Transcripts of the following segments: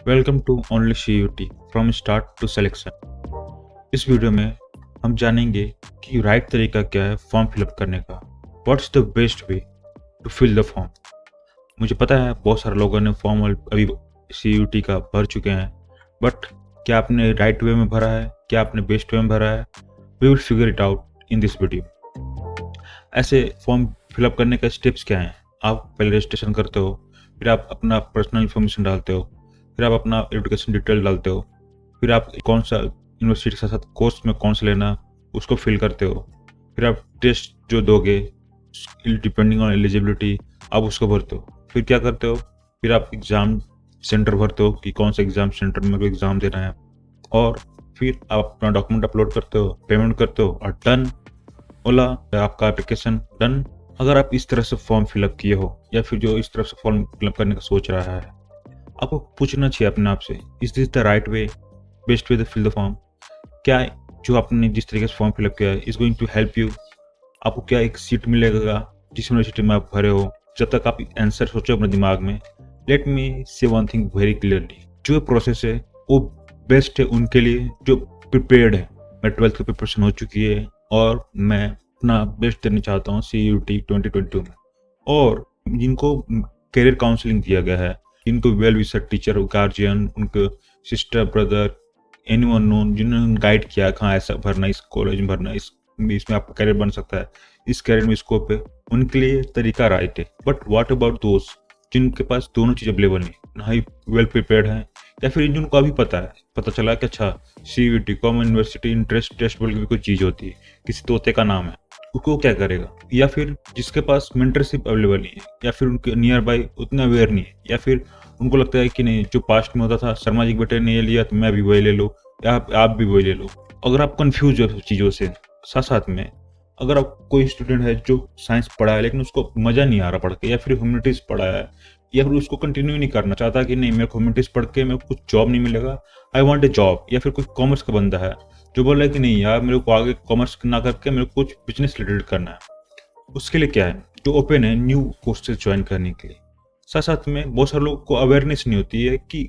Welcome to only CUT from start to selection. इस video में हम जानेंगे कि राइट तरीका क्या है फॉर्म फिलअप करने का। What's the best way to fill the form. मुझे पता है बहुत सारे लोगों ने फॉर्म अभी CUT का भर चुके हैं, बट क्या आपने राइट वे में भरा है, क्या आपने बेस्ट वे में भरा है? We will figure it out in this video. ऐसे फॉर्म फिलअप करने के स्टेप्स क्या हैं? आप पहले रजिस्ट्रेशन करते हो, फिर आप अपना पर्सनल इन्फॉर्मेशन डालते हो, फिर आप अपना एजुकेशन डिटेल डालते हो, फिर आप कौन सा यूनिवर्सिटी के साथ कोर्स में कौन सा लेना उसको फिल करते हो, फिर आप टेस्ट जो दोगे डिपेंडिंग ऑन एलिजिबिलिटी आप उसको भरते हो। फिर क्या करते हो? फिर आप एग्ज़ाम सेंटर भरते हो कि कौन सा एग्ज़ाम सेंटर में एग्ज़ाम देना है, और फिर आप अपना डॉक्यूमेंट अपलोड करते हो, पेमेंट करते हो और डन। बोला आपका एप्लीकेशन डन। अगर आप इस तरह से फॉर्म फिलअप किए हो या फिर जो इस तरह से फॉर्म फिलअप करने का सोच रहा है, आपको पूछना चाहिए अपने आप से, is this the right way, best way to fill the form? क्या जो आपने जिस तरीके से फॉर्म फिलअप किया है is going to help you? आपको क्या एक सीट मिलेगा जिस यूनिवर्सिटी में आप भरे हो? जब तक आप आंसर सोचो अपने दिमाग में, लेट मी से वन थिंग वेरी क्लियरली, जो प्रोसेस है वो बेस्ट है उनके लिए जो प्रिपेयर्ड है। मैं 12th की प्रिपरेशन हो चुकी है और मैं अपना बेस्ट देना चाहता हूँ CUT 2022 में, और जिनको करियर काउंसलिंग दिया गया है, जिनको वेल विशर टीचर, गार्जियन, उनके सिस्टर, ब्रदर, एनीवन नोन, जिन्होंने गाइड किया कहाँ ऐसा भरना, इस कॉलेज में भरना, इसमें आपका करियर बन सकता है, इस करियर में स्कोप है, उनके लिए तरीका राइट है। बट व्हाट अबाउट दोस्त जिनके पास दोनों चीज़ अवेलेबल नहीं, ना ही वेल प्रिपेयर्ड हैं, या फिर जिनको अभी पता चला कि अच्छा CUT common university entrance test बोल के भी कोई चीज़ होती है, किसी तोते का नाम है, उसको क्या करेगा? या फिर जिसके पास मेंटरशिप अवेलेबल नहीं है, या फिर उनके नियर बाई उतना अवेयर नहीं है, या फिर उनको लगता है कि नहीं जो पास्ट में होता था, शर्मा जी के बेटे ने ये लिया तो मैं भी वही ले लूँ, या आप भी वही ले लो। अगर आप कंफ्यूज हो चीज़ों से, साथ साथ में अगर आप कोई स्टूडेंट है जो साइंस पढ़ा है लेकिन उसको मज़ा नहीं आ रहा पढ़ के, या फिर ह्यूमैनिटीज़ पढ़ा है, या फिर उसको कंटिन्यू नहीं करना चाहता कि नहीं मेरे को ह्यूमैनिटीज़ पढ़ के मेरे को कुछ जॉब नहीं मिलेगा, आई वांट ए जॉब, या फिर कोई कॉमर्स का बंदा है जो बोल रहा है कि नहीं यार मेरे को आगे कॉमर्स ना करके मेरे को कुछ बिजनेस रिलेटेड करना है, उसके लिए क्या है जो ओपन है न्यू कोर्सेज ज्वाइन करने के लिए। साथ साथ में बहुत सारे लोगों को अवेयरनेस नहीं होती है कि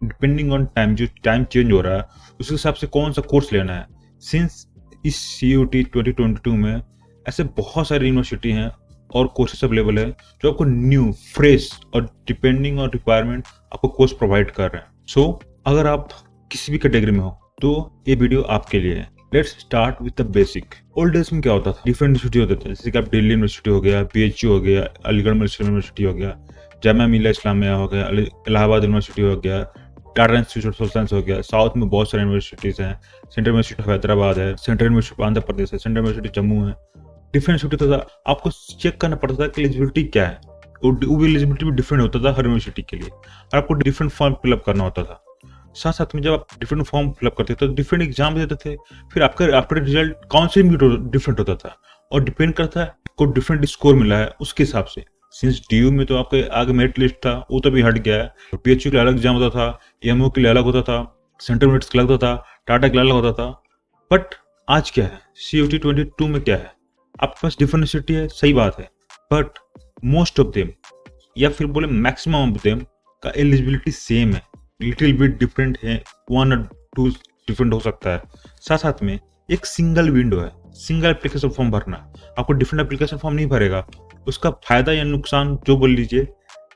डिपेंडिंग ऑन टाइम, जो टाइम चेंज हो रहा है उसके हिसाब से कौन सा कोर्स लेना है। सिंस इस CUT 2022 में ऐसे बहुत सारी यूनिवर्सिटी हैं और कोर्सेज अवेलेबल है जो आपको न्यू, फ्रेश और डिपेंडिंग ऑन रिक्वायरमेंट आपको कोर्स प्रोवाइड कर रहे हैं। सो अगर आप किसी भी कैटेगरी में हो तो ये वीडियो आपके लिए है। Let's start with the basic. Old days में क्या होता था, डिफरेंट यूनिवर्सिटी होते थे, जैसे कि आप दिल्ली यूनिवर्सिटी हो गया, PHU हो गया, अलीगढ़ मुस्लिम यूनिवर्सिटी हो गया, जामिया मिल्लिया इस्लामिया हो गया, इलाहाबाद यूनिवर्सिटी हो गया, टाटा इंस्टीट्यूट ऑफ साइंस हो गया। साउथ में बहुत सारी यूनिवर्सिटीज़ हैं, सेंट्रल यूनिवर्सिटी ऑफ हैदराबाद है, सेंट्रल यूनिवर्सिटी आंध्र प्रदेश है, सेंट्रल यूनिवर्सिटी जम्मू है। डिफरेंट यूनिवर्सिटी होता था, आपको चेक करना पड़ता था कि एलिजिबिलिटी क्या है, वो भी एलिजिबिलिटी भी डिफरेंट होता था हर यूनिवर्सिटी के लिए, और आपको डिफरेंट फॉर्म फिलअप करना होता था। साथ साथ में जब आप डिफरेंट फॉर्म फिलअप करते थे तो डिफरेंट एग्जाम देते थे, फिर आपका रिजल्ट काउंसलिंग भी डिफरेंट होता था, और डिपेंड करता है को डिफरेंट स्कोर मिला है उसके हिसाब से। सिंस DU में तो आपके आगे मेरिट लिस्ट था, वो तो भी हट गया है, तो PHU के लिए अलग एग्जाम होता था, EMO के लिए अलग होता था, सेंट्रल यूनिट्स के अलग होता था, टाटा के लिए अलग होता था। बट आज क्या है, CUT 22 में क्या है, आपके पास डिफरेंट यूनिवर्सिटी है, सही बात है, बट मोस्ट ऑफ देम, या फिर बोले मैक्सिमम ऑफ देम का एलिजिबिलिटी सेम है, लिटिल बिट डिफरेंट है, 1 और 2 डिफरेंट हो सकता है। साथ साथ में एक सिंगल विंडो है, सिंगल एप्लीकेशन फॉर्म भरना, आपको डिफरेंट एप्लीकेशन फॉर्म नहीं भरेगा। उसका फायदा या नुकसान जो बोल लीजिए,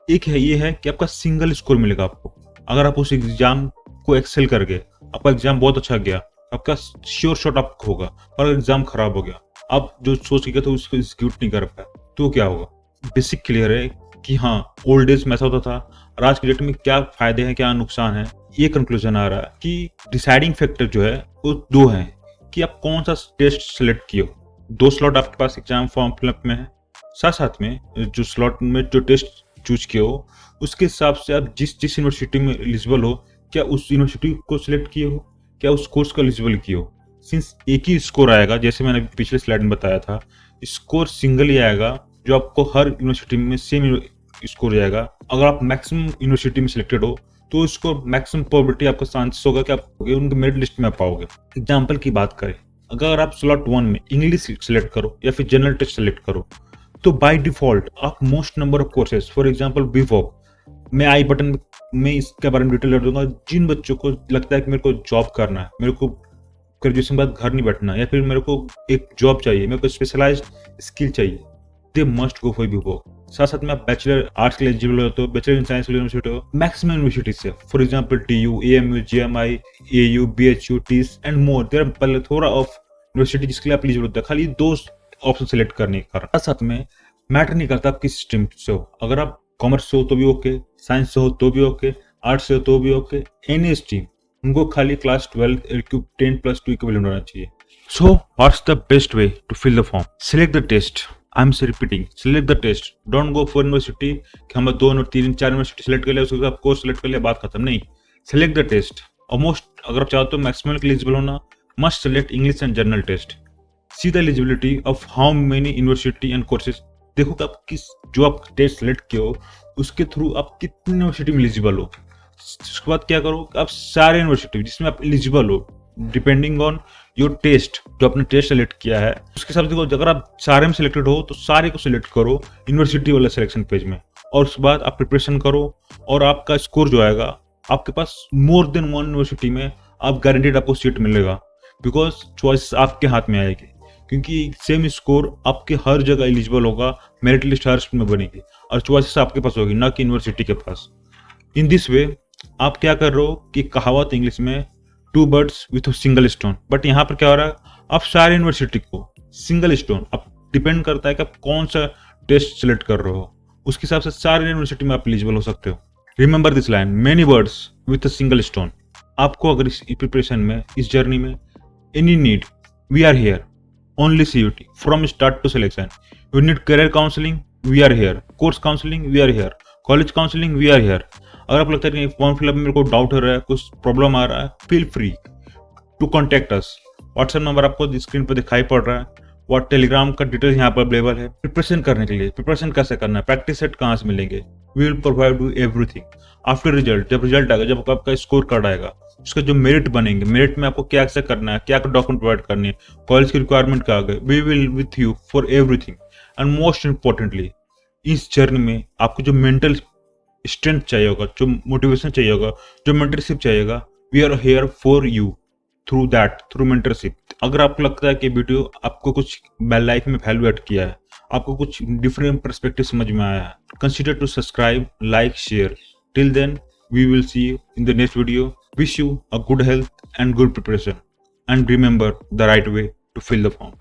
एक है ये है कि आपका सिंगल स्कोर मिलेगा आपको। अगर आप उस एग्जाम को एक्सेल कर गए, आपका एग्जाम बहुत अच्छा गया, आपका श्योर शॉट आपको होगा, और एग्जाम खराब हो गया, आप जो सोच के गए थे उसको एग्जीक्यूट नहीं कर पाए, तो क्या होगा? बेसिक क्लियर है कि हाँ ओल्ड डेज में ऐसा होता था, और आज के डेट में क्या फायदे हैं क्या नुकसान है। ये कंक्लूजन आ रहा है कि डिसाइडिंग फैक्टर जो है वो 2 हैं, कि आप कौन सा टेस्ट सेलेक्ट किए हो। 2 स्लॉट आपके पास एग्जाम फॉर्म फिलअप में है, साथ साथ में जो स्लॉट में जो टेस्ट चूज किए हो उसके हिसाब से आप जिस यूनिवर्सिटी में एलिजिबल हो, क्या उस यूनिवर्सिटी को सिलेक्ट किए हो, क्या उस कोर्स को एलिजिबल किए हो। सिंस एक ही स्कोर आएगा, जैसे मैंने पिछले स्लाइड में बताया था, स्कोर सिंगल ही आएगा जो आपको हर यूनिवर्सिटी में सेम स्कोर जाएगा। अगर आप मैक्सिमम यूनिवर्सिटी में सिलेक्टेड हो तो उसको मैक्सिमम प्रोबेबिलिटी आपका चांसेस होगा कि आप उनके मेरिट लिस्ट में पाओगे। एग्जाम्पल की बात करें, अगर आप स्लॉट 1 में इंग्लिश सिलेक्ट करो या फिर जनरल टेस्ट सेलेक्ट करो, तो बाय डिफॉल्ट आप most number of courses, for example बीवॉक में आई बटन मैं इसके बारे में डिटेल कर दूंगा। जिन बच्चों को लगता है कि मेरे को जॉब करना है, मेरे को ग्रेजुएशन के बाद घर नहीं बैठना, या फिर मेरे को एक जॉब चाहिए, मेरे को स्पेशलाइज्ड स्किल चाहिए, they must go for Vivo. साथ साथ में आप बैचलर आर्ट्स के लिए एलिजिबल हो तो बैचलर इन साइंस यूनिवर्सिटी हो, मैक्सिमम यूनिवर्सिटी से, for example TU, AMU, GMI, AU, BHU, TIS and more. There are plethora of university जिसके लिए आप एलिजिबल होते हैं, खाली 2 ऑप्शन सेलेक्ट करने के कारण। साथ साथ में मैटर नहीं करता आप किस स्ट्रीम से हो, अगर आप कॉमर्स से हो तो भी ओके, साइंस से हो तो भी ओके, आर्ट्स से हो तो भी ओके, एनी स्ट्रीम, उनको खाली क्लास 12 10+2 इक्विवेलेंट होना चाहिए। So what's the best way to fill the form? Select the test. I'm repeating, select the test. Don't go for university कि हम 2 और 3 4 यूनिवर्सिटी सेलेक्ट कर लिया, उसके बाद कोर्स सेलेक्ट कर लिया, बात खत्म। नहीं, select the test. Almost अगर आप चाहते हो मैक्सिमम के लिए एलिजिबल होना, must select English and General test. See the eligibility of how many university and courses. देखो कि आप किस जो आप टेस्ट सेलेक्ट किए हो उसके थ्रू आप कितनी यूनिवर्सिटी में एलिजिबल हो। उसके बाद क्या करो, आप सारे यूनिवर्सिटी जिसमें आप एलिजिबल हो, डिपेंडिंग ऑन योर टेस्ट, जो आपने टेस्ट सेलेक्ट किया है उसके हिसाब से देखो। अगर आप सारे में सिलेक्टेड हो तो सारे को सिलेक्ट करो यूनिवर्सिटी वाले सिलेक्शन पेज में, और उसके बाद आप प्रिपरेशन करो, और आपका स्कोर जो आएगा आपके पास मोर देन 1 यूनिवर्सिटी में आप गारंटेड आपको सीट मिलेगा, बिकॉज चॉइस आपके हाथ में आएगी, क्योंकि सेम स्कोर आपके हर जगह एलिजिबल होगा, मेरिट लिस्ट हर में बनेगी, और चॉइसेस आपके पास होगी, ना कि यूनिवर्सिटी के पास। इन दिस वे आप क्या कर रहे हो कि कहावत इंग्लिश में 2 birds with a single stone, but यहाँ पर क्या हो रहा है, आप सारे यूनिवर्सिटी को सिंगल स्टोन, आप डिपेंड करता है कि आप कौन सा टेस्ट सेलेक्ट कर रहे हो, उसके हिसाब से सारे यूनिवर्सिटी में आप एलिजिबल हो सकते हो। Remember this line, many birds with a single stone. आपको अगर इस प्रिपरेशन में, इस जर्नी में any need, we are here, only CUT from start to selection. You need career counselling, we are here, course counselling, we are here, college counselling, we are here. अगर आपको लगता है कि फॉर्म फिलअप में मेरे को doubt हो रहा है, कुछ प्रॉब्लम आ रहा है, feel free to contact us. WhatsApp number आपको स्क्रीन पर दिखाई पड़ रहा है, और टेलीग्राम का डिटेल्स यहाँ पर अवेलेबल है। प्रिपरेशन करने के लिए, प्रिपरेशन कैसे करना है, प्रैक्टिस सेट कहाँ से मिलेंगे, we will provide you everything. After result, जब रिजल्ट आएगा, जब आपका स्कोर कार्ड आएगा, उसका जो मेरिट बनेंगे, मेरिट में आपको क्या क्या करना है, क्या डॉक्यूमेंट प्रोवाइड करनी है, कॉलेज की रिक्वायरमेंट क्या आ गए, we will with you for everything. And most importantly, इस जर्नी में आपको जो मेंटल स्ट्रेंथ चाहिए होगा, जो मोटिवेशन चाहिए होगा, जो मेंटरशिप चाहिएगा, we are here for you through that, through mentorship. अगर आपको लगता है कि वीडियो आपको कुछ लाइफ में वैल्यू ऐड किया है, आपको कुछ डिफरेंट पर्सपेक्टिव समझ में आया है, consider to subscribe, like, share. Till then we will see you in the next video. Wish you a good health and good preparation, and remember the right way to fill the form.